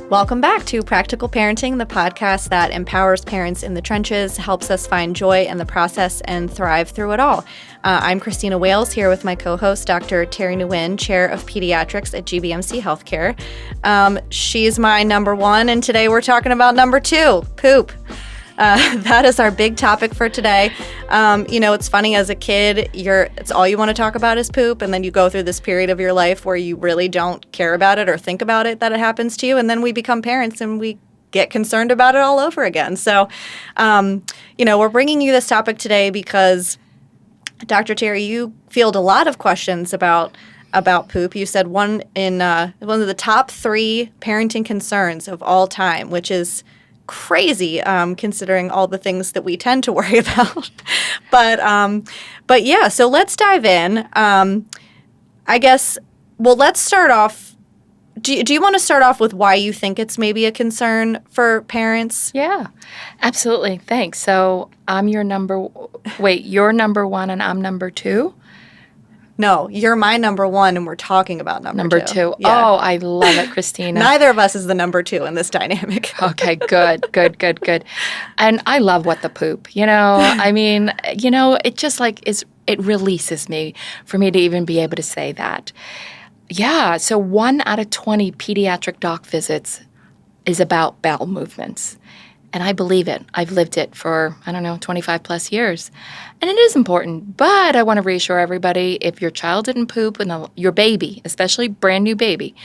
Welcome back to Practical Parenting, the podcast that empowers parents in the trenches, helps us find joy in the process, and thrive through it all. I'm Christina Wales, here with my co-host, Dr. Terry Nguyen, Chair of Pediatrics at GBMC Healthcare. She's my number one, and today we're talking about number two, poop. That is our big topic for today. It's funny, as a kid, it's all you want to talk about is poop, and then you go through this period of your life where you really don't care about it or think about it, that it happens to you, and then we become parents and we get concerned about it all over again. So, we're bringing you this topic today because, Dr. Terry, you field a lot of questions about poop. You said one of the top 3 parenting concerns of all time, which is crazy, considering all the things that we tend to worry about. But yeah, so let's dive in. I guess, let's start off. Do you want to start off with why you think it's maybe a concern for parents? Yeah, absolutely. Thanks. So you're number one and I'm number 2? No, you're my number 1, and we're talking about number 2. Yeah. Oh, I love it, Christina. Neither of us is the number 2 in this dynamic. Okay, good. And I love what the poop, it just it releases me for me to even be able to say that. Yeah, so 1 out of 20 pediatric doc visits is about bowel movements. And I believe it. I've lived it for, 25 plus years. And it is important. But I want to reassure everybody, if your child didn't poop, and your baby, especially brand new baby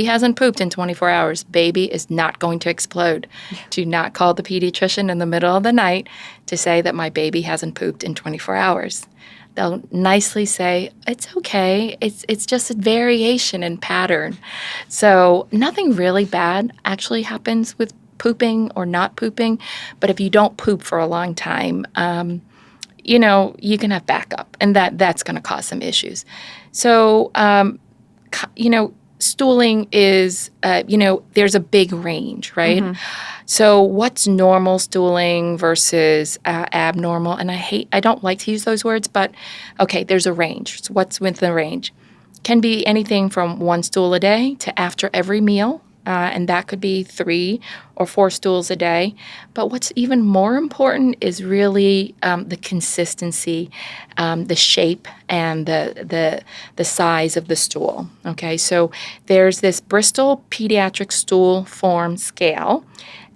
hasn't pooped in 24 hours, baby is not going to explode. Do not call the pediatrician in the middle of the night to say that my baby hasn't pooped in 24 hours. They'll nicely say, it's okay. It's just a variation in pattern. So nothing really bad actually happens with pooping or not pooping, but if you don't poop for a long time, you can have backup, and that's going to cause some issues. So, stooling is, there's a big range, right? Mm-hmm. So what's normal stooling versus abnormal? And I don't like to use those words, but okay, there's a range. So what's within the range? Can be anything from 1 stool a day to after every meal. And that could be 3 or 4 stools a day. But what's even more important is really the consistency, the shape, and the size of the stool. Okay, so there's this Bristol Pediatric Stool Form Scale,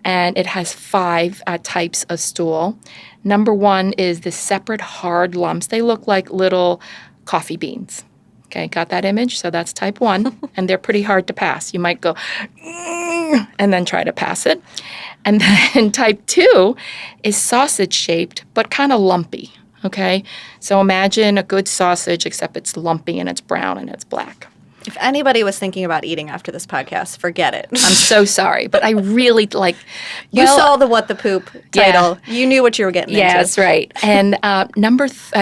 and it has 5 types of stool. Number 1 is the separate hard lumps. They look like little coffee beans. Okay, got that image? So that's type 1, and they're pretty hard to pass. You might go, and then try to pass it. And then type 2 is sausage-shaped, but kind of lumpy, okay? So imagine a good sausage, except it's lumpy, and it's brown, and it's black. If anybody was thinking about eating after this podcast, forget it. I'm so sorry, but I really You saw the What the Poop title. Yeah. You knew what you were getting into. That's right. And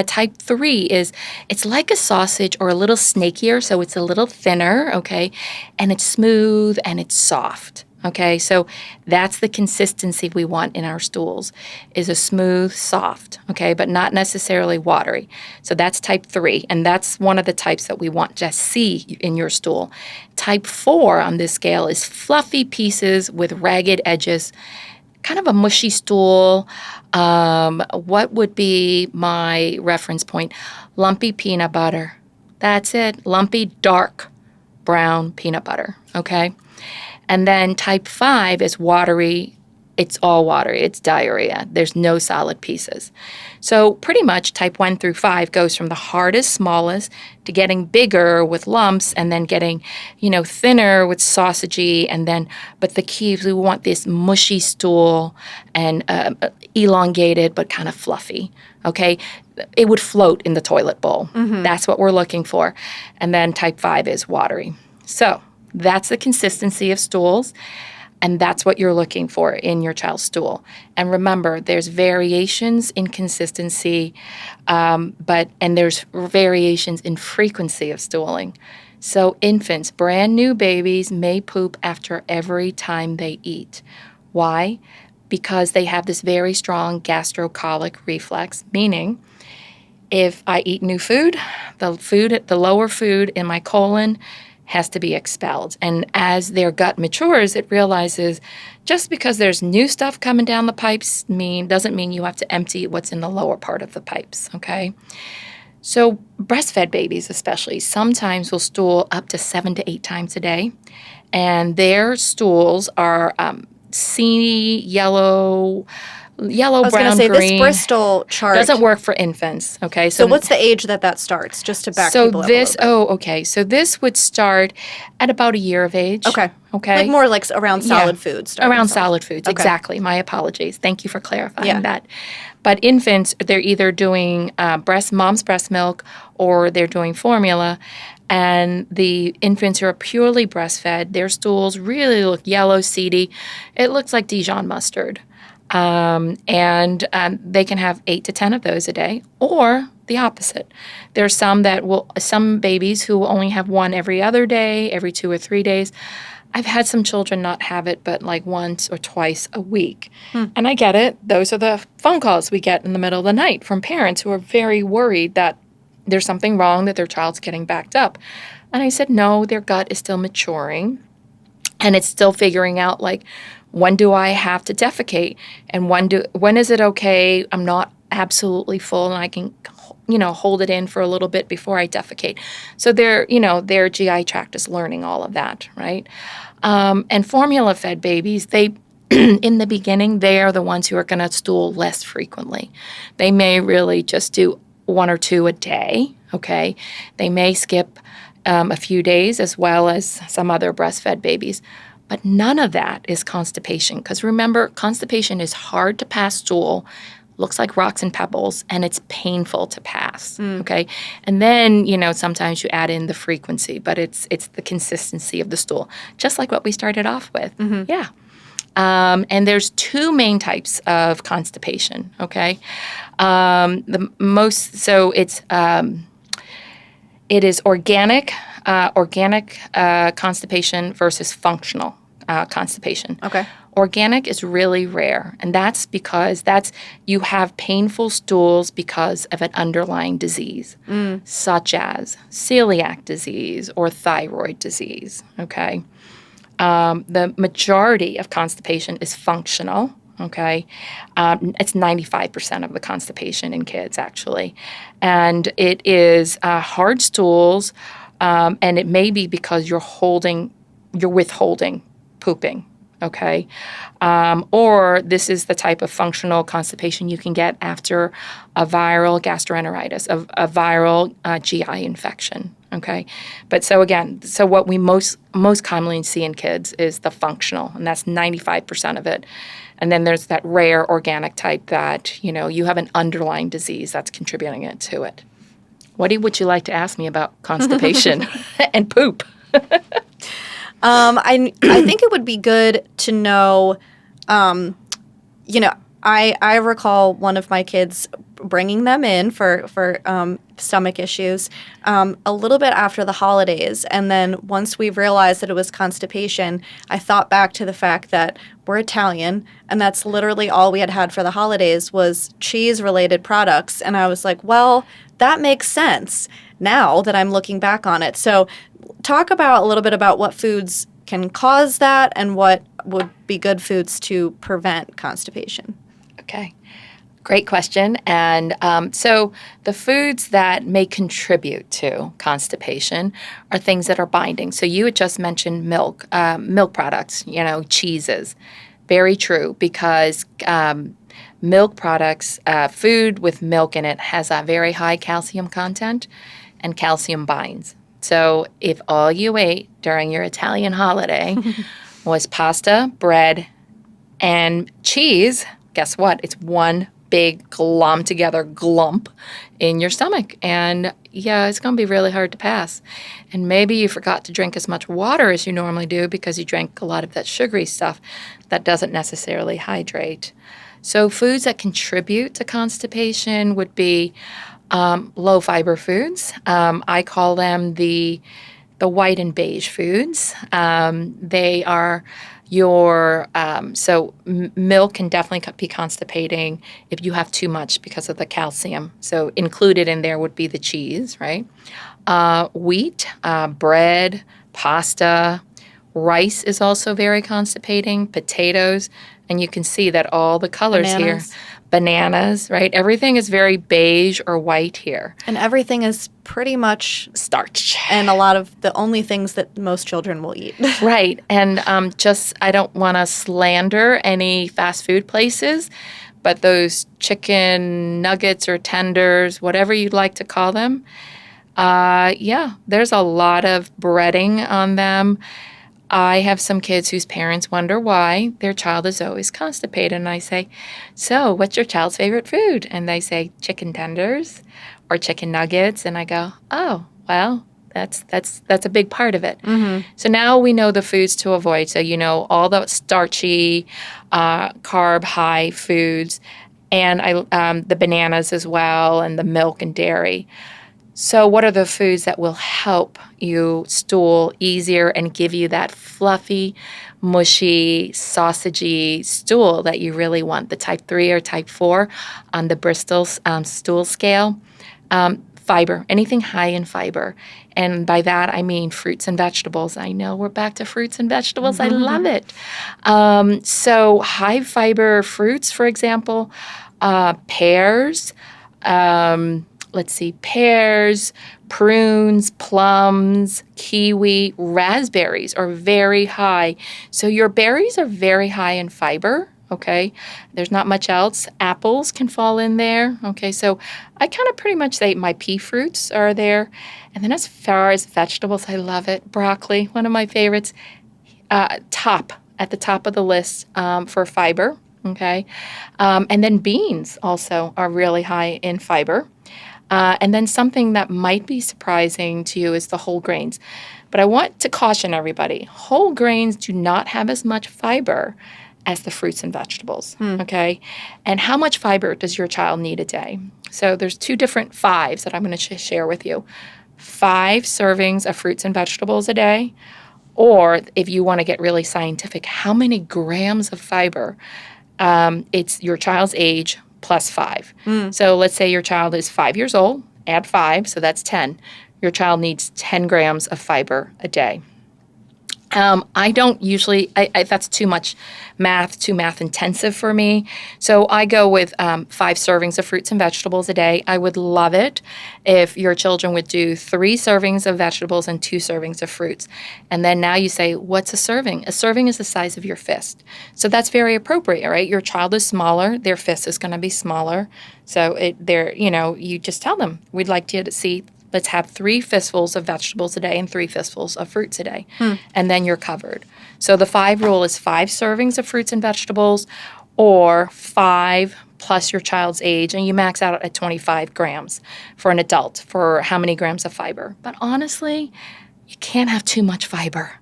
type 3 is, it's like a sausage or a little snakier, so it's a little thinner, okay? And it's smooth and it's soft. Okay, so that's the consistency we want in our stools, is a smooth, soft, okay, but not necessarily watery. So that's type 3, and that's one of the types that we want to see in your stool. Type 4 on this scale is fluffy pieces with ragged edges, kind of a mushy stool. What would be my reference point? Lumpy peanut butter. That's it, lumpy, dark brown peanut butter, okay? And then type 5 is watery. It's all watery. It's diarrhea. There's no solid pieces. So pretty much type 1 through 5 goes from the hardest, smallest, to getting bigger with lumps, and then getting, thinner with sausagey. But the key is we want this mushy stool and elongated but kind of fluffy, okay? It would float in the toilet bowl. Mm-hmm. That's what we're looking for. And then type 5 is watery. So that's the consistency of stools, and that's what you're looking for in your child's stool. And remember, there's variations in consistency, and there's variations in frequency of stooling. So infants, brand new babies, may poop after every time they eat. Why? Because they have this very strong gastrocolic reflex, meaning if I eat new food, the lower food in my colon has to be expelled. And as their gut matures, it realizes just because there's new stuff coming down the pipes doesn't mean you have to empty what's in the lower part of the pipes, okay? So breastfed babies especially sometimes will stool up to 7 to 8 times a day, and their stools are seedy yellow, I was going to brown, say, green. this Bristol chart Doesn't work for infants, okay? So what's the age that starts, just to back people up a little bit? Okay. So this would start at about a year of age. Okay. Okay. Like more like around solid foods. Around solid foods, Okay. exactly. My apologies. Thank you for clarifying Yeah. that. But infants, they're either doing mom's breast milk or they're doing formula. And the infants who are purely breastfed, their stools really look yellow, seedy. It looks like Dijon mustard. And they can have 8 to 10 of those a day, or the opposite. There's some babies who will only have one every other day, every 2 or 3 days. I've had some children not have it, but like once or twice a week. And I get it. Those are the phone calls we get in the middle of the night from parents who are very worried that there's something wrong, that their child's getting backed up. And I said, no, their gut is still maturing, and it's still figuring out, like, when do I have to defecate, and when is it okay? I'm not absolutely full, and I can, hold it in for a little bit before I defecate. So their GI tract is learning all of that, right? And formula-fed babies, they in the beginning, they are the ones who are going to stool less frequently. They may really just do 1 or 2 a day, okay? They may skip a few days, as well as some other breastfed babies. But none of that is constipation, because remember, constipation is hard to pass stool, looks like rocks and pebbles, and it's painful to pass, okay? And then, sometimes you add in the frequency, but it's the consistency of the stool, just like what we started off with. Yeah. And there's 2 main types of constipation, okay? It is organic constipation versus functional constipation. Okay. Organic is really rare, and that's because you have painful stools because of an underlying disease, such as celiac disease or thyroid disease, okay? The majority of constipation is functional, okay? It's 95% of the constipation in kids, actually. And it is hard stools, and it may be because you're withholding pooping, okay? Or this is the type of functional constipation you can get after a viral gastroenteritis, a viral GI infection, okay? But so what we most commonly see in kids is the functional, and that's 95% of it. And then there's that rare organic type that, you have an underlying disease that's contributing to it. What would you like to ask me about constipation and poop? I think it would be good to know, I recall one of my kids bringing them in for stomach issues a little bit after the holidays. And then once we realized that it was constipation, I thought back to the fact that we're Italian, and that's literally all we had for the holidays was cheese-related products. And I was like, well, that makes sense now that I'm looking back on it. So talk a little bit about what foods can cause that and what would be good foods to prevent constipation. Okay. Great question. And so the foods that may contribute to constipation are things that are binding. So you had just mentioned milk products, cheeses. Very true, because milk products, food with milk in it has a very high calcium content, and calcium binds. So if all you ate during your Italian holiday was pasta, bread, and cheese, guess what? It's one big glom-together glump in your stomach. And yeah, it's going to be really hard to pass. And maybe you forgot to drink as much water as you normally do because you drank a lot of that sugary stuff that doesn't necessarily hydrate. So foods that contribute to constipation would be low-fiber foods. I call them the white and beige foods. They are milk can definitely be constipating if you have too much because of the calcium. So included in there would be the cheese, right? Wheat, bread, pasta. Rice is also very constipating, potatoes, and you can see that all the colors here. Bananas, right? Everything is very beige or white here. And everything is pretty much starch. And a lot of the only things that most children will eat. Right. And I don't want to slander any fast food places, but those chicken nuggets or tenders, whatever you'd like to call them, there's a lot of breading on them. I have some kids whose parents wonder why their child is always constipated. And I say, so what's your child's favorite food? And they say chicken tenders or chicken nuggets. And I go, oh, well, that's a big part of it. Mm-hmm. So now we know the foods to avoid. So you know all the starchy, carb high foods, and the bananas as well, and the milk and dairy. So what are the foods that will help you stool easier and give you that fluffy, mushy, sausagey stool that you really want, the type 3 or type 4 on the Bristol stool scale? Fiber, anything high in fiber. And by that, I mean fruits and vegetables. I know we're back to fruits and vegetables. Mm-hmm. I love it. So high fiber fruits, for example, pears, pears, prunes, plums, kiwi, raspberries are very high. So your berries are very high in fiber, okay? There's not much else. Apples can fall in there, okay? So I kind of pretty much say my pea fruits are there. And then as far as vegetables, I love it. Broccoli, one of my favorites. At the top of the list for fiber, okay? And then beans also are really high in fiber. And then something that might be surprising to you is the whole grains. But I want to caution everybody, whole grains do not have as much fiber as the fruits and vegetables, okay? And how much fiber does your child need a day? So there's 2 different 5s that I'm going to share with you. 5 servings of fruits and vegetables a day, or if you want to get really scientific, how many grams of fiber? It's your child's age plus 5. So let's say your child is 5 years old, add 5, so that's 10. Your child needs 10 grams of fiber a day. I don't usually, that's too much math, too math intensive for me. So I go with 5 servings of fruits and vegetables a day. I would love it if your children would do 3 servings of vegetables and 2 servings of fruits. And then now you say, what's a serving? A serving is the size of your fist. So that's very appropriate, right? Your child is smaller, their fist is going to be smaller. So you just tell them, we'd like you to see, let's have 3 fistfuls of vegetables a day and 3 fistfuls of fruits a day. And then you're covered. So the 5 rule is 5 servings of fruits and vegetables or 5 plus your child's age. And you max out at 25 grams for an adult for how many grams of fiber. But honestly, you can't have too much fiber.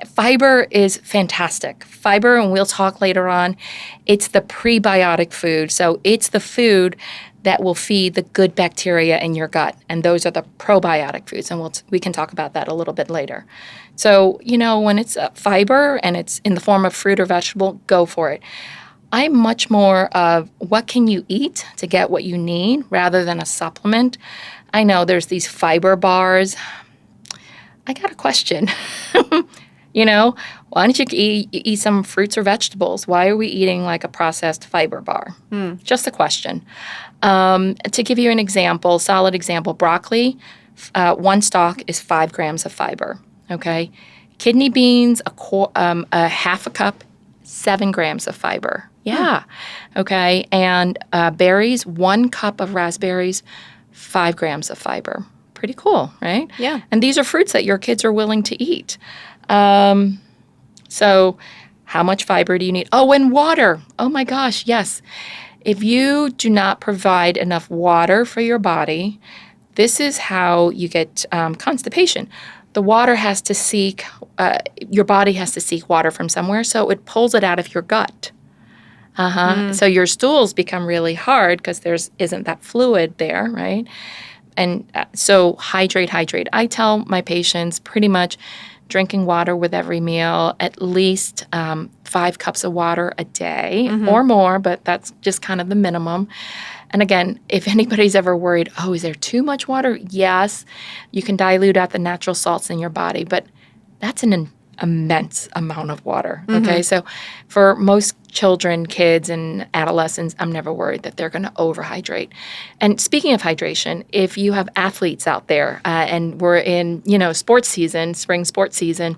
Fiber is fantastic. Fiber, and we'll talk later on, it's the prebiotic food. So it's the food that will feed the good bacteria in your gut. And those are the probiotic foods. And we can talk about that a little bit later. So, when it's fiber and it's in the form of fruit or vegetable, go for it. I'm much more of what can you eat to get what you need rather than a supplement. I know there's these fiber bars. I got a question. Why don't you eat some fruits or vegetables? Why are we eating like a processed fiber bar? Just a question. To give you an example, solid example, broccoli, 1 stalk is 5 grams of fiber, okay? Kidney beans, a half a cup, 7 grams of fiber. Yeah, okay? And berries, 1 cup of raspberries, 5 grams of fiber. Pretty cool, right? Yeah. And these are fruits that your kids are willing to eat. So how much fiber do you need? Oh, and water. Oh my gosh, yes. If you do not provide enough water for your body, this is how you get constipation. The water has to seek, your body has to seek water from somewhere, so it pulls it out of your gut. So your stools become really hard because there isn't that fluid there, right? And so hydrate. I tell my patients pretty much drinking water with every meal, at least 5 cups of water a day or more, but that's just kind of the minimum. And again, if anybody's ever worried, is there too much water? Yes, you can dilute out the natural salts in your body, but that's an immense amount of water. Okay. So for most children, kids, and adolescents, I'm never worried that they're going to overhydrate. And speaking of hydration, if you have athletes out there and we're in, sports season, spring sports season,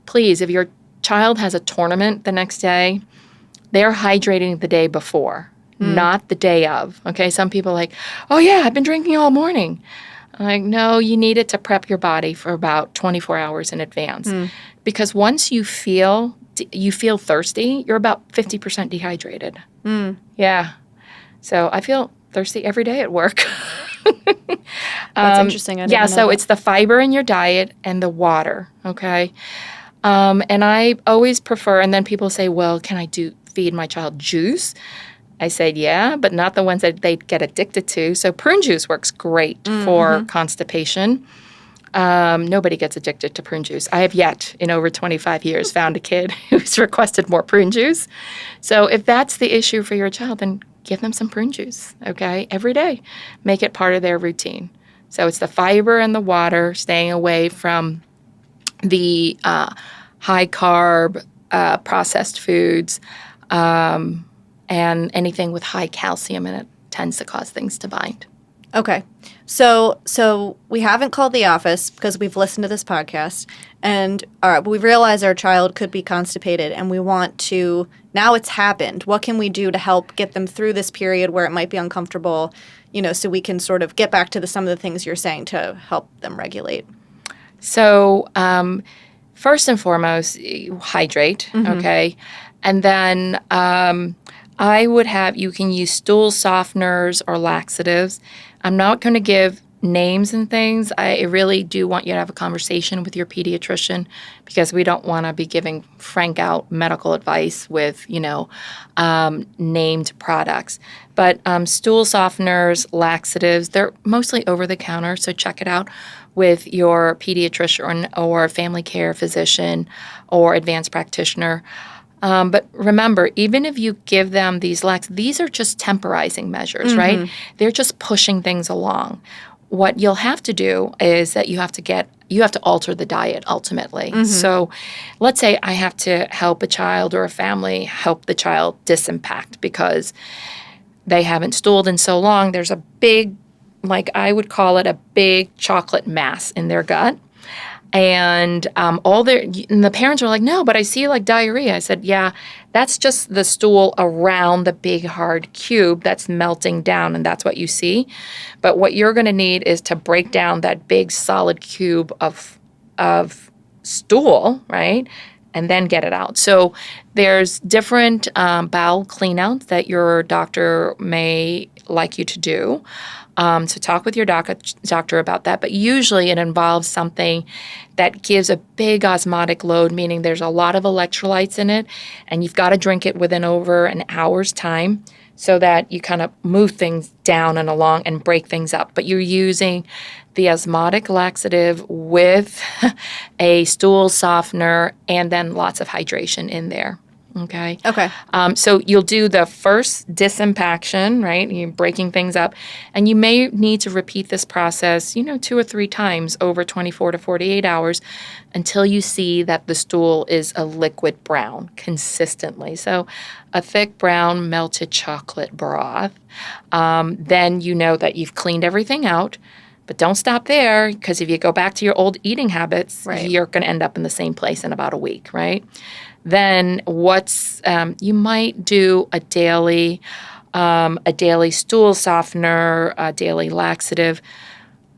please, if your child has a tournament the next day, they're hydrating the day before, not the day of. Okay. Some people are like, oh yeah, I've been drinking all morning. I'm like, no, you need it to prep your body for about 24 hours in advance. Because once you feel thirsty, you're about 50% dehydrated. Yeah. So I feel thirsty every day at work. That's interesting. I didn't know so that. it's the fiber in your diet and the water, okay? And I always prefer, and then people say, well, can I feed my child juice? I said, yeah, but not the ones that they get addicted to. So prune juice works great for constipation. Nobody gets addicted to prune juice. I have yet, in over 25 years, found a kid who's requested more prune juice. So if that's the issue for your child, then give them some prune juice, okay, every day. Make it part of their routine. So it's the fiber and the water, staying away from the high-carb processed foods, and anything with high calcium in it tends to cause things to bind. Okay. So we haven't called the office because we've listened to this podcast, and we realize our child could be constipated, and we want to, now it's happened. What can we do to help get them through this period where it might be uncomfortable, so we can sort of get back to some of the things you're saying to help them regulate? So first and foremost, hydrate, okay? And then you can use stool softeners or laxatives. I'm not going to give names and things. I really do want you to have a conversation with your pediatrician because we don't want to be giving frank out medical advice with, named products. But stool softeners, laxatives, they're mostly over the counter, so check it out with your pediatrician or family care physician or advanced practitioner. But remember, even if you give them these these are just temporizing measures, right? They're just pushing things along. What you'll have to do is that you have to alter the diet ultimately. So let's say I have to help a child or a family help the child disimpact because they haven't stooled in so long. There's a big, I would call it a big chocolate mass in their gut. And the parents were like, no, but I see diarrhea. I said, yeah, that's just the stool around the big hard cube that's melting down, and that's what you see. But what you're going to need is to break down that big solid cube of stool, right? And then get it out. So there's different bowel cleanouts that your doctor may like you to do. So talk with your doctor about that. But usually it involves something that gives a big osmotic load, meaning there's a lot of electrolytes in it, and you've got to drink it within over an hour's time so that you kind of move things down and along and break things up. But you're using the osmotic laxative with a stool softener and then lots of hydration in there. Okay. So you'll do the first disimpaction, right? You're breaking things up. And you may need to repeat this process, 2 or 3 times over 24 to 48 hours until you see that the stool is a liquid brown consistently. So a thick brown melted chocolate broth. Then you know that you've cleaned everything out. But don't stop there, because if you go back to your old eating habits, you're going to end up in the same place in about a week, right? Then you might do a daily stool softener, a daily laxative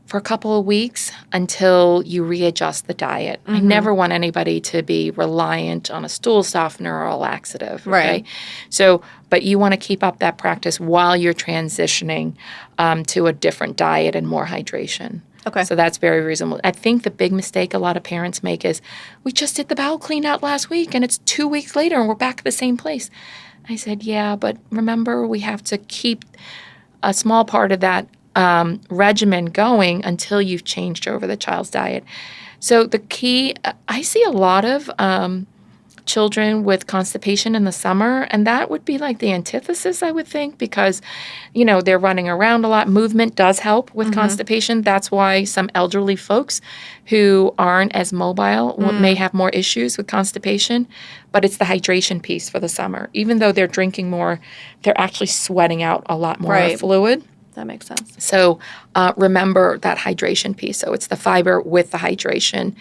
for a couple of weeks until you readjust the diet. I never want anybody to be reliant on a stool softener or a laxative. Okay? Right. So, but you want to keep up that practice while you're transitioning to a different diet and more hydration. Okay. So that's very reasonable. I think the big mistake a lot of parents make is, we just did the bowel clean out last week and it's 2 weeks later and we're back at the same place. I said, yeah, but remember, we have to keep a small part of that regimen going until you've changed over the child's diet. So the key, I see a lot of children with constipation in the summer, and that would be like the antithesis, I would think, because, they're running around a lot. Movement does help with constipation. That's why some elderly folks who aren't as mobile may have more issues with constipation, but it's the hydration piece for the summer. Even though they're drinking more, they're actually sweating out a lot more fluid. That makes sense. So remember that hydration piece. So it's the fiber with the hydration.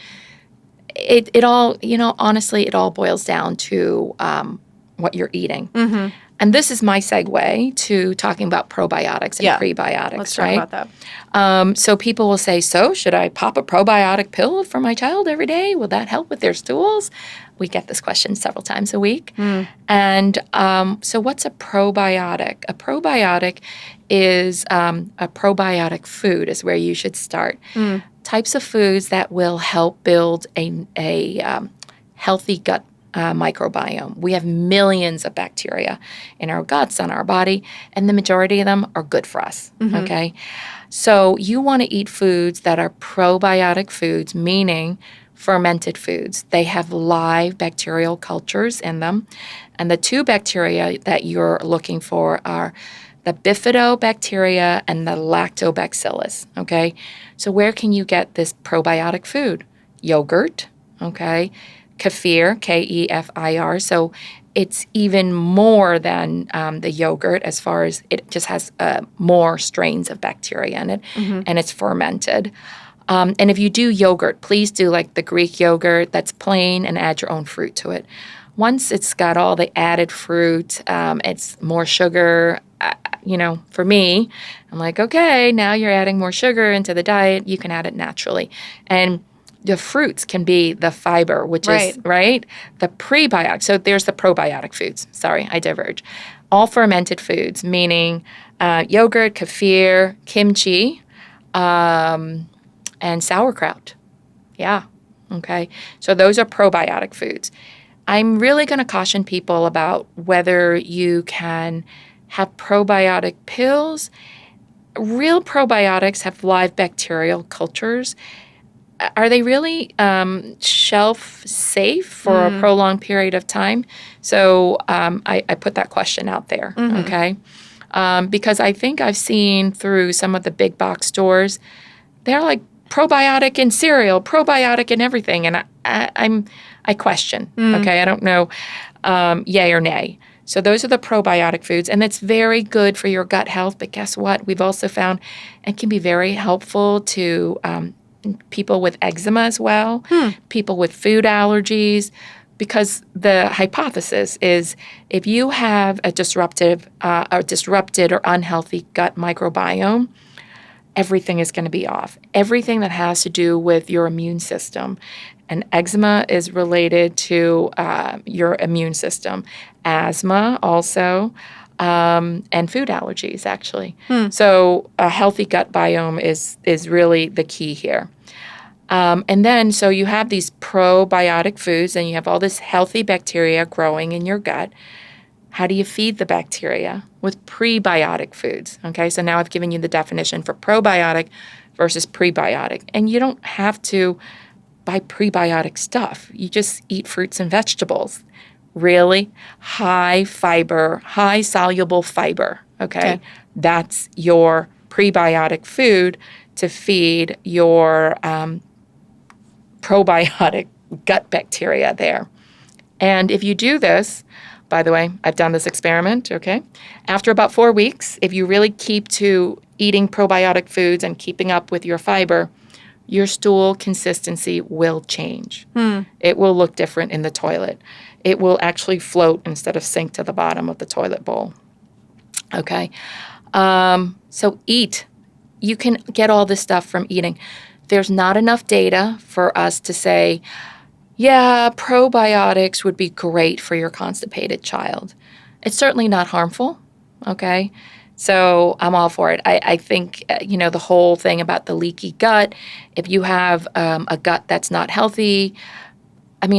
It all, honestly, it all boils down to what you're eating. And this is my segue to talking about probiotics and prebiotics, Let's talk right? about that. So people will say, so should I pop a probiotic pill for my child every day? Will that help with their stools? We get this question several times a week. And so what's a probiotic? A probiotic is a probiotic food is where you should start. Types of foods that will help build a healthy gut microbiome. We have millions of bacteria in our guts, on our body, and the majority of them are good for us, okay? So you want to eat foods that are probiotic foods, meaning fermented foods. They have live bacterial cultures in them, and the two bacteria that you're looking for are the bifidobacteria and the lactobacillus, okay? So where can you get this probiotic food? Yogurt, okay? Kefir, Kefir. So it's even more than the yogurt as far as it just has more strains of bacteria in it, and it's fermented. And if you do yogurt, please do like the Greek yogurt that's plain and add your own fruit to it. Once it's got all the added fruit, it's more sugar. For me, I'm like, okay, now you're adding more sugar into the diet. You can add it naturally. And the fruits can be the fiber, which is, right, the prebiotic. So there's the probiotic foods. Sorry, I diverge. All fermented foods, meaning yogurt, kefir, kimchi, and sauerkraut. Yeah, okay. So those are probiotic foods. I'm really going to caution people about whether you can have probiotic pills. Real probiotics have live bacterial cultures. Are they really shelf safe for a prolonged period of time? So I put that question out there, okay? Because I think I've seen through some of the big box stores, they're like probiotic in cereal, probiotic in everything, and I question, okay? I don't know yay or nay. So those are the probiotic foods, and it's very good for your gut health. But guess what? We've also found it can be very helpful to people with eczema as well, people with food allergies, because the hypothesis is if you have a disrupted or unhealthy gut microbiome, everything is going to be off. Everything that has to do with your immune system. And eczema is related to your immune system. Asthma also, and food allergies, actually. So a healthy gut biome is really the key here. And then, so you have these probiotic foods, and you have all this healthy bacteria growing in your gut. How do you feed the bacteria? With prebiotic foods, okay? So now I've given you the definition for probiotic versus prebiotic. And you don't have to buy prebiotic stuff. You just eat fruits and vegetables. Really high fiber, high soluble fiber, okay? That's your prebiotic food to feed your probiotic gut bacteria there. And if you do this, by the way, I've done this experiment, okay? After about 4 weeks, if you really keep to eating probiotic foods and keeping up with your fiber, your stool consistency will change. It will look different in the toilet. It will actually float instead of sink to the bottom of the toilet bowl. Okay? So eat. You can get all this stuff from eating. There's not enough data for us to say, yeah, probiotics would be great for your constipated child. It's certainly not harmful, okay? So I'm all for it. I think, the whole thing about the leaky gut, if you have a gut that's not healthy,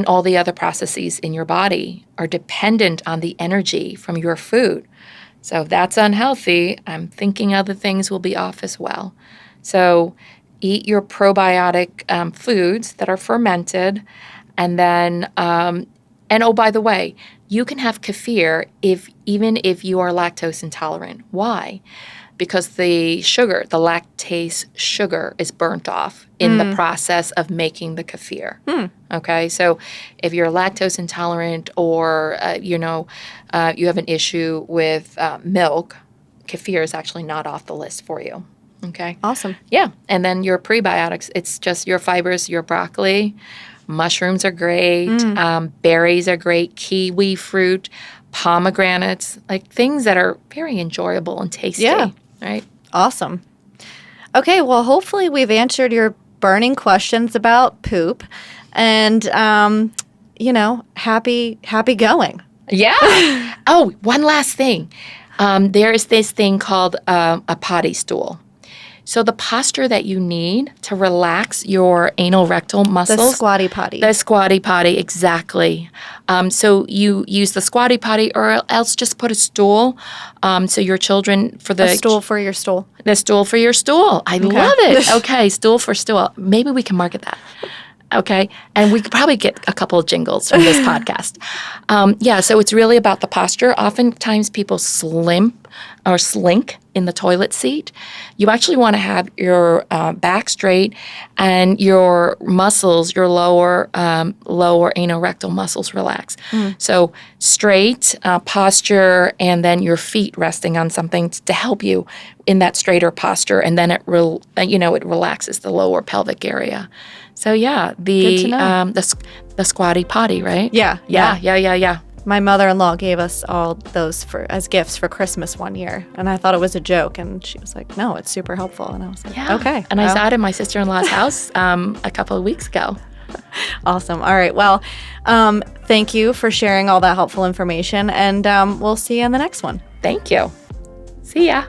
all the other processes in your body are dependent on the energy from your food. So if that's unhealthy, I'm thinking other things will be off as well. So eat your probiotic foods that are fermented, and then And oh, by the way, you can have kefir even if you are lactose intolerant. Why? Because the lactase sugar is burnt off in the process of making the kefir. Okay, so if you're lactose intolerant or, you have an issue with milk, kefir is actually not off the list for you. Okay. Awesome. Yeah. And then your prebiotics, it's just your fibers, your broccoli. Mushrooms are great. Berries are great. Kiwi fruit, pomegranates, like things that are very enjoyable and tasty. Yeah. Right? Awesome. Okay, well, hopefully we've answered your burning questions about poop and, happy going. Yeah. Oh, one last thing. There is this thing called a potty stool. So the posture that you need to relax your anal rectal muscles. The squatty potty. The squatty potty, exactly. So you use the squatty potty or else just put a stool so your children A stool for your stool. The stool for your stool. I love it. Okay, stool for stool. Maybe we can market that. Okay, and we could probably get a couple of jingles from this podcast. So it's really about the posture. Oftentimes people slink in the toilet seat. You actually want to have your back straight and your muscles, your lower anorectal muscles relax. So straight posture and then your feet resting on something to help you in that straighter posture, and then it relaxes the lower pelvic area. So the squatty potty, right? Yeah. My mother-in-law gave us all those as gifts for Christmas one year, and I thought it was a joke, and she was like, "No, it's super helpful," and I was like, "Okay." And I saw it in my sister-in-law's house a couple of weeks ago. Awesome. All right. Well, thank you for sharing all that helpful information, and we'll see you in the next one. Thank you. See ya.